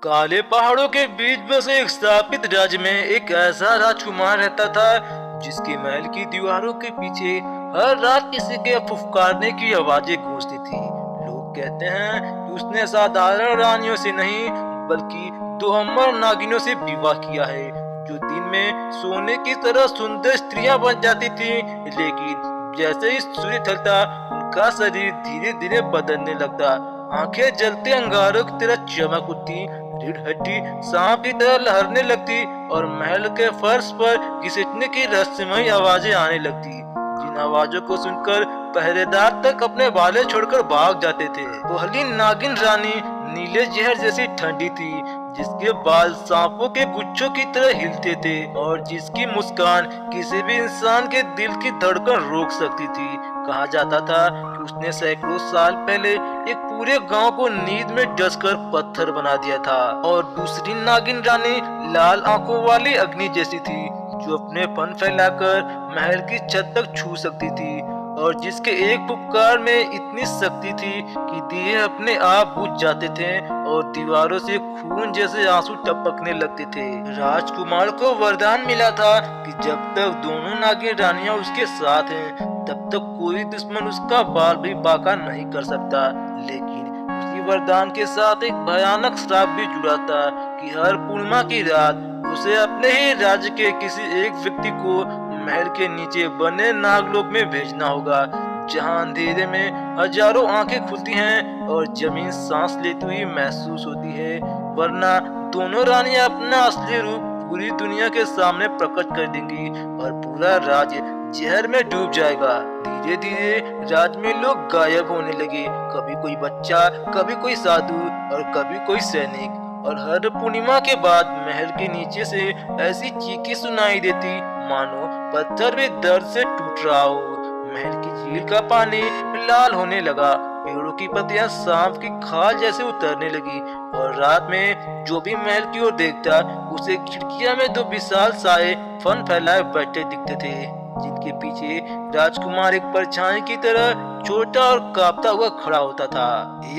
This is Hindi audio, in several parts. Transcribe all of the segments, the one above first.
काले पहाड़ों के बीच बसे एक स्थापित राज्य में एक ऐसा राजकुमार रहता था जिसके महल की दीवारों के पीछे हर रात किसी के फुफकारने की आवाजें गूंजती थी। लोग कहते हैं कि उसने साधारण रानियों से नहीं बल्कि दो अमर नागिनों से विवाह किया है, जो दिन में सोने की तरह सुंदर स्त्रियां बन जाती थी, लेकिन जैसे ही सूर्य ढलता उनका शरीर धीरे धीरे बदलने लगता। आंखें जलते अंगारों की तरह चमक उठती, रीढ़ हड्डी सांप की तरह लहरने लगती और महल के फर्श पर घिसटने की रहस्यमयी आवाजें आने लगती, जिन आवाजों को सुनकर पहरेदार तक अपने बाले छोड़कर भाग जाते थे। पहली नागिन रानी नीले जहर जैसी ठंडी थी, जिसके बाल सांपों के गुच्छों की तरह हिलते थे और जिसकी मुस्कान किसी भी इंसान के दिल की धड़कन रोक सकती थी। कहा जाता था कि उसने सैकड़ों साल पहले एक पूरे गांव को नींद में डसकर पत्थर बना दिया था। और दूसरी नागिन रानी लाल आंखों वाली अग्नि जैसी थी, जो अपने फन फैलाकर महल की छत तक छू सकती थी और जिसके एक पुकार में इतनी शक्ति थी कि दिए अपने आप बुझ जाते थे और दीवारों से खून जैसे आंसू टपकने लगते थे। राजकुमार को वरदान मिला था कि जब तक दोनों नागिन रानियां उसके साथ हैं तब तक कोई दुश्मन उसका बाल भी बांका नहीं कर सकता। लेकिन उसी वरदान के साथ एक भयानक श्राप भी जुड़ा था कि हर पूर्णिमा की रात उसे अपने ही राज्य के किसी एक व्यक्ति को महल के नीचे बने नागलोक में भेजना होगा, जहां अंधेरे में हजारों आंखें खुलती हैं और जमीन सांस लेती हुई महसूस होती है, वरना दोनों रानियां अपना असली रूप पूरी दुनिया के सामने प्रकट कर देंगी और पूरा राज्य जहर में डूब जाएगा। धीरे धीरे राज्य में लोग गायब होने लगे, कभी कोई बच्चा, कभी कोई साधु और कभी कोई सैनिक। और हर पूर्णिमा के बाद महल के नीचे से ऐसी चीखें सुनाई देती मानो पत्थर भी दर्द से टूट रहा हो। महल की झील का पानी लाल होने लगा, पेड़ों की पत्तियां सांप की खाल जैसे उतरने लगी और रात में जो भी महल की ओर देखता उसे खिड़कियां में दो विशाल साए फन फैलाए बैठे दिखते थे, जिनके पीछे राजकुमार एक परछाई की तरह छोटा और कांपता हुआ खड़ा होता था।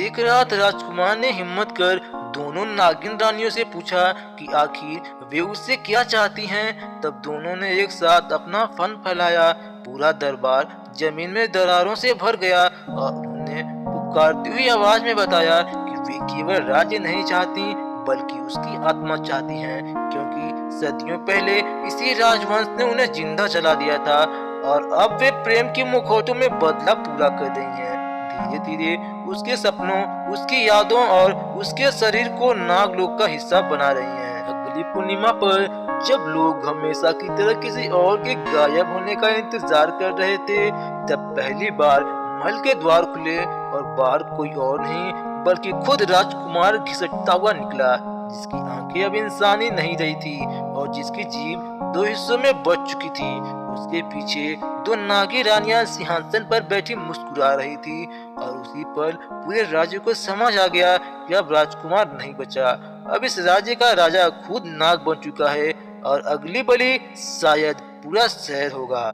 एक रात राजकुमार ने हिम्मत कर दोनों नागिन रानियों से पूछा कि आखिर वे उससे क्या चाहती हैं। तब दोनों ने एक साथ अपना फन फैलाया, पूरा दरबार जमीन में दरारों से भर गया और उन्होंने पुकारती हुई आवाज में बताया कि वे केवल राज्य नहीं चाहती बल्कि उसकी आत्मा चाहती हैं, क्योंकि सदियों पहले इसी राजवंश ने उन्हें जिंदा जला दिया था और अब वे प्रेम के मुखौटों में बदला पूरा कर रही हैं। धीरे धीरे उसके सपनों, उसकी यादों और उसके शरीर को नागलोक का हिस्सा बना रही हैं। अगली पूर्णिमा पर जब लोग हमेशा की तरह किसी और के गायब होने का इंतजार कर रहे थे, तब पहली बार महल के द्वार खुले और बाहर कोई और नहीं बल्कि खुद राजकुमार घिसटता हुआ निकला, जिसकी आंखें अब इंसानी नहीं रही थी और जिसकी जीभ दो हिस्सों में बच चुकी थी। उसके पीछे दो नागी रानियां सिंहासन पर बैठी मुस्कुरा रही थी और उसी पल पूरे राज्य को समझ आ गया कि अब राजकुमार नहीं बचा, अब इस राज्य का राजा खुद नाग बन चुका है और अगली बलि शायद पूरा शहर होगा।